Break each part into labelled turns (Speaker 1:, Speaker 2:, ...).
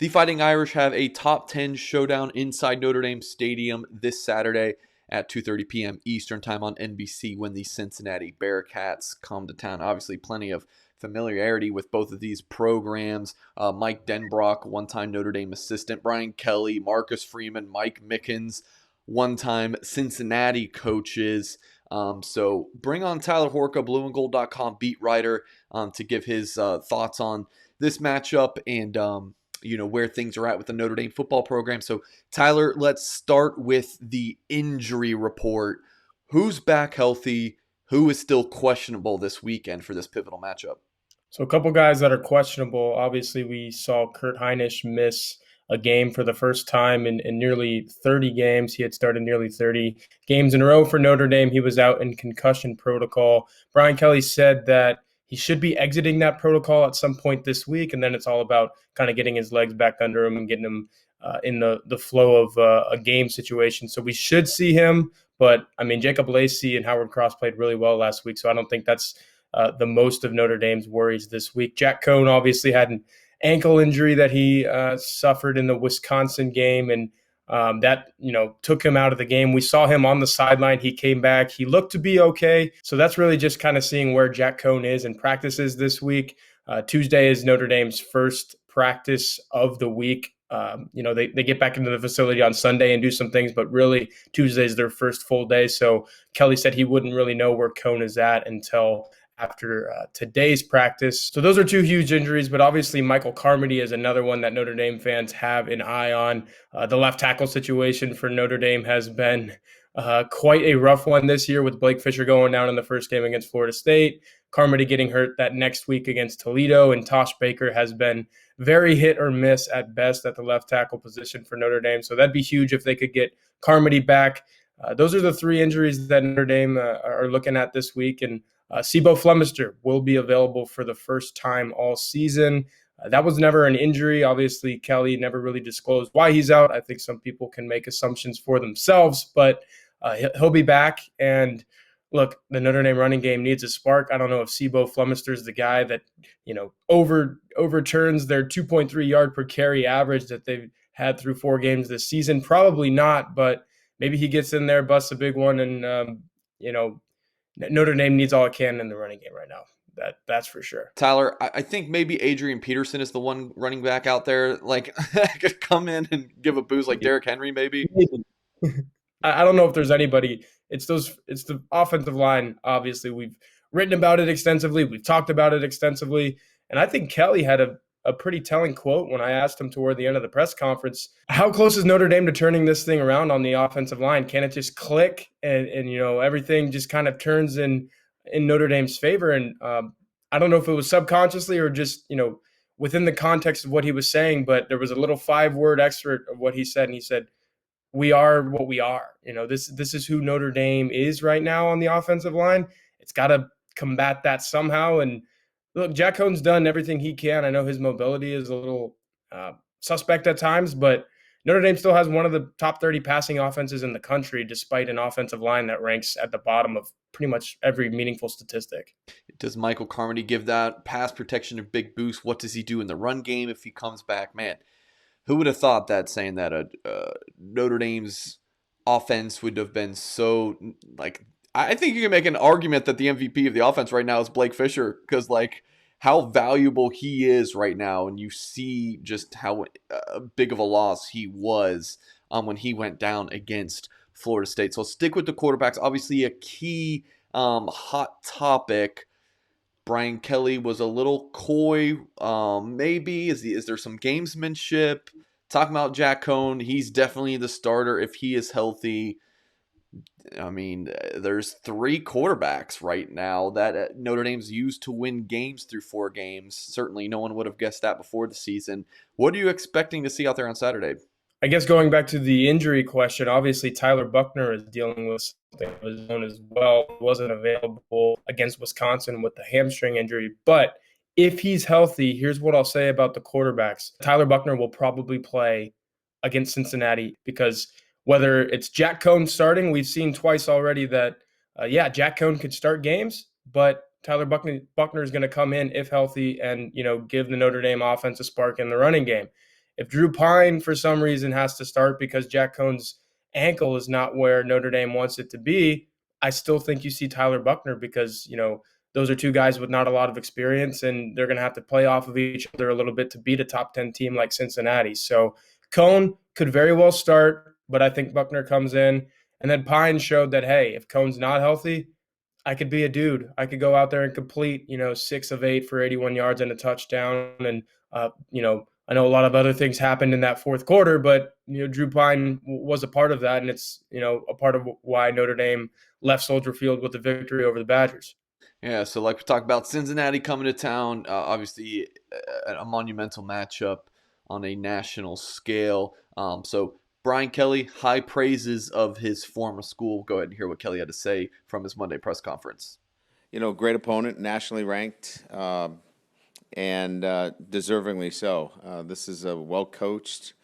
Speaker 1: The Fighting Irish have a top 10 showdown inside Notre Dame Stadium this Saturday at 2:30 p.m. Eastern Time on NBC when the Cincinnati Bearcats come to town. Obviously, plenty of familiarity with both of these programs. Mike Denbrock, one-time Notre Dame assistant, Brian Kelly, Marcus Freeman, Mike Mickens, one-time Cincinnati coaches. So bring on Tyler Horka, blueandgold.com beat writer, to give his thoughts on this matchup and where things are at with the Notre Dame football program. So, Tyler, let's start with the injury report. Who's back healthy? Who is still questionable this weekend for this pivotal matchup?
Speaker 2: So a couple guys that are questionable. Obviously, we saw Kurt Heinisch miss a game for the first time in nearly 30 games. He had started nearly 30 games in a row for Notre Dame. He was out in concussion protocol. Brian Kelly said that he should be exiting that protocol at some point this week, and then it's all about kind of getting his legs back under him and getting him in the flow of a game situation. So we should see him, but I mean, Jacob Lacey and Howard Cross played really well last week, so I don't think that's the most of Notre Dame's worries this week. Jack Cohn obviously had an ankle injury that he suffered in the Wisconsin game, and that took him out of the game. We saw him on the sideline. He came back. He looked to be okay. So that's really just kind of seeing where Jack Cohn is in practices this week. Tuesday is Notre Dame's first practice of the week. They get back into the facility on Sunday and do some things, but really Tuesday is their first full day. So Kelly said he wouldn't really know where Cohn is at until after today's practice. So those are two huge injuries, but obviously Michael Carmody is another one that Notre Dame fans have an eye on. The left tackle situation for Notre Dame has been quite a rough one this year, with Blake Fisher going down in the first game against Florida State, Carmody getting hurt that next week against Toledo, and Tosh Baker has been very hit or miss at best at the left tackle position for Notre Dame. So that'd be huge if they could get Carmody back. Those are the three injuries that Notre Dame are looking at this week, and Sibo Flemister will be available for the first time all season. That was never an injury. Obviously, Kelly never really disclosed why he's out. I think some people can make assumptions for themselves, but he'll be back. And look, the Notre Dame running game needs a spark. I don't know if Sibo Flemister is the guy that overturns their 2.3 yard per carry average that they've had through 4 games this season. Probably not, but maybe he gets in there, busts a big one, and Notre Dame needs all it can in the running game right now. That's for sure.
Speaker 1: Tyler, I think maybe Adrian Peterson is the one running back out there like could come in and give a boost, like Derrick Henry maybe.
Speaker 2: I don't know if there's anybody. It's the offensive line. Obviously, we've written about it extensively. We've talked about it extensively. And I think Kelly had a pretty telling quote when I asked him toward the end of the press conference, how close is Notre Dame to turning this thing around on the offensive line? Can it just click and everything just kind of turns in Notre Dame's favor? And I don't know if it was subconsciously or just, within the context of what he was saying, but there was a little 5-word excerpt of what he said. And he said, we are what we are. This is who Notre Dame is right now on the offensive line. It's got to combat that somehow. And look, Jack Cohn's done everything he can. I know his mobility is a little suspect at times, but Notre Dame still has one of the top 30 passing offenses in the country, despite an offensive line that ranks at the bottom of pretty much every meaningful statistic.
Speaker 1: Does Michael Carmody give that pass protection a big boost? What does he do in the run game if he comes back? Man, who would have thought that, saying that Notre Dame's offense would have been so, like, I think you can make an argument that the MVP of the offense right now is Blake Fisher, because, like, how valuable he is right now, and you see just how big of a loss he was when he went down against Florida State. So stick with the quarterbacks. Obviously, a key hot topic. Brian Kelly was a little coy. Maybe is there some gamesmanship? Talking about Jack Cohn, he's definitely the starter if he is healthy. I mean, there's 3 quarterbacks right now that Notre Dame's used to win games through 4 games. Certainly, no one would have guessed that before the season. What are you expecting to see out there on Saturday?
Speaker 2: I guess going back to the injury question, obviously Tyler Buchner is dealing with something of his own as well. He wasn't available against Wisconsin with the hamstring injury. But if he's healthy, here's what I'll say about the quarterbacks. Tyler Buchner will probably play against Cincinnati, because whether it's Jack Cohn starting, we've seen twice already that, Jack Cohn could start games, but Tyler Buchner is going to come in if healthy and, give the Notre Dame offense a spark in the running game. If Drew Pine, for some reason, has to start because Jack Cohn's ankle is not where Notre Dame wants it to be, I still think you see Tyler Buchner because, those are two guys with not a lot of experience, and they're going to have to play off of each other a little bit to beat a top 10 team like Cincinnati. So Cohn could very well start, but I think Buchner comes in. And then Pine showed that, hey, if Cohn's not healthy, I could be a dude. I could go out there and complete, 6 of 8 for 81 yards and a touchdown. And, I know a lot of other things happened in that fourth quarter, but, Drew Pine was a part of that. And it's, a part of why Notre Dame left Soldier Field with the victory over the Badgers.
Speaker 1: Yeah, so like we talked about, Cincinnati coming to town, obviously a monumental matchup on a national scale. So Brian Kelly, high praises of his former school. Go ahead and hear what Kelly had to say from his Monday press conference.
Speaker 3: Great opponent, nationally ranked, and deservingly so. This is a well-coached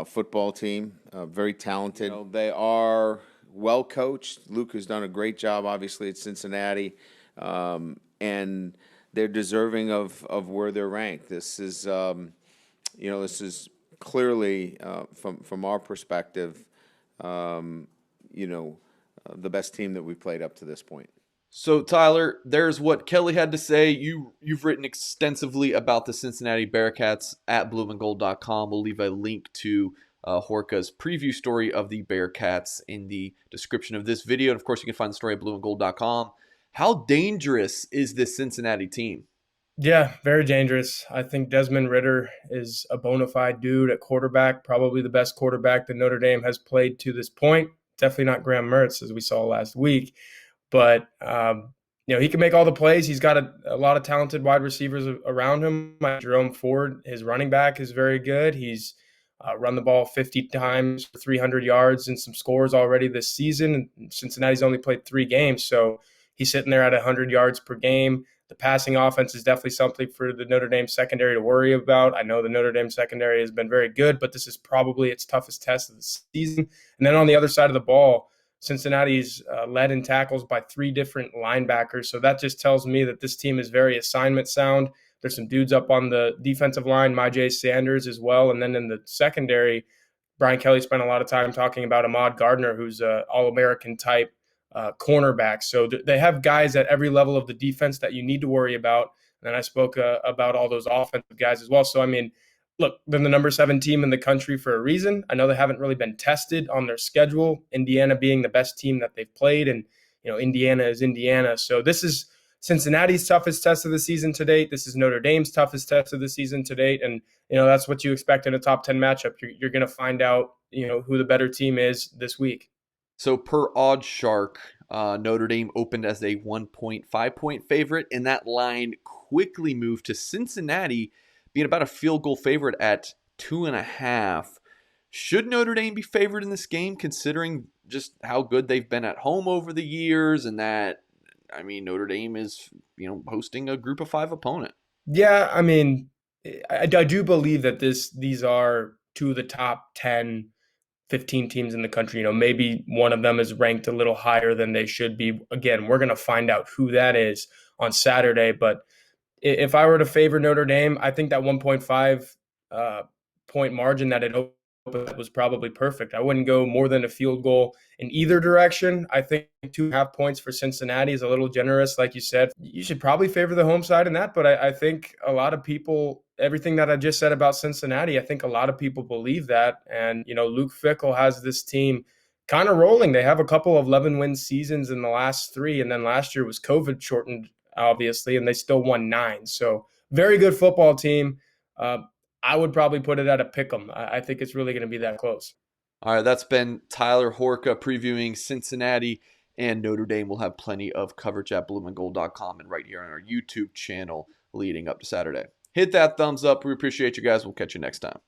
Speaker 3: football team, very talented. They are well-coached. Luke has done a great job, obviously, at Cincinnati. And they're deserving of where they're ranked. This is, this is clearly from our perspective, the best team that we've played up to this point.
Speaker 1: So Tyler, there's what Kelly had to say. You've written extensively about the Cincinnati Bearcats at blueandgold.com. We'll leave a link to Horka's preview story of the Bearcats in the description of this video. And of course, you can find the story at blueandgold.com. How dangerous is this Cincinnati team?
Speaker 2: Yeah, very dangerous. I think Desmond Ridder is a bona fide dude at quarterback, probably the best quarterback that Notre Dame has played to this point. Definitely not Graham Mertz, as we saw last week. But, he can make all the plays. He's got a lot of talented wide receivers around him. Jerome Ford, his running back, is very good. He's run the ball 50 times for 300 yards and some scores already this season. Cincinnati's only played 3 games, so he's sitting there at 100 yards per game. The passing offense is definitely something for the Notre Dame secondary to worry about. I know the Notre Dame secondary has been very good, but this is probably its toughest test of the season. And then on the other side of the ball, Cincinnati's led in tackles by 3 different linebackers. So that just tells me that this team is very assignment sound. There's some dudes up on the defensive line, Myjai Sanders as well. And then in the secondary, Brian Kelly spent a lot of time talking about Ahmad Gardner, who's an All-American type cornerback. So they have guys at every level of the defense that you need to worry about. And then I spoke about all those offensive guys as well. So, look, they're the number 7 team in the country for a reason. I know they haven't really been tested on their schedule, Indiana being the best team that they've played. And, Indiana is Indiana. So this is Cincinnati's toughest test of the season to date. This is Notre Dame's toughest test of the season to date. And, that's what you expect in a top 10 matchup. You're going to find out, who the better team is this week.
Speaker 1: So per OddsShark, Notre Dame opened as a 1.5-point favorite, and that line quickly moved to Cincinnati being about a field goal favorite at 2.5. Should Notre Dame be favored in this game, considering just how good they've been at home over the years, and that, Notre Dame is, hosting a group of 5 opponent?
Speaker 2: Yeah, I do believe that these are 2 of the top 10, 15 teams in the country. Maybe one of them is ranked a little higher than they should be. Again, we're going to find out who that is on Saturday. But if I were to favor Notre Dame, I think that 1.5 point margin that it opened was probably perfect. I wouldn't go more than a field goal in either direction. I think 2.5 points for Cincinnati is a little generous. Like you said, you should probably favor the home side in that. But I think a lot of people, everything that I just said about Cincinnati, I think a lot of people believe that. And, Luke Fickell has this team kind of rolling. They have a couple of 11-win seasons in the last 3. And then last year was COVID shortened, obviously, and they still won 9. So very good football team. I would probably put it at a pick 'em. I think it's really going to be that close.
Speaker 1: All right, that's been Tyler Horka previewing Cincinnati, and Notre Dame will have plenty of coverage at blueandgold.com and right here on our YouTube channel leading up to Saturday. Hit that thumbs up. We appreciate you guys. We'll catch you next time.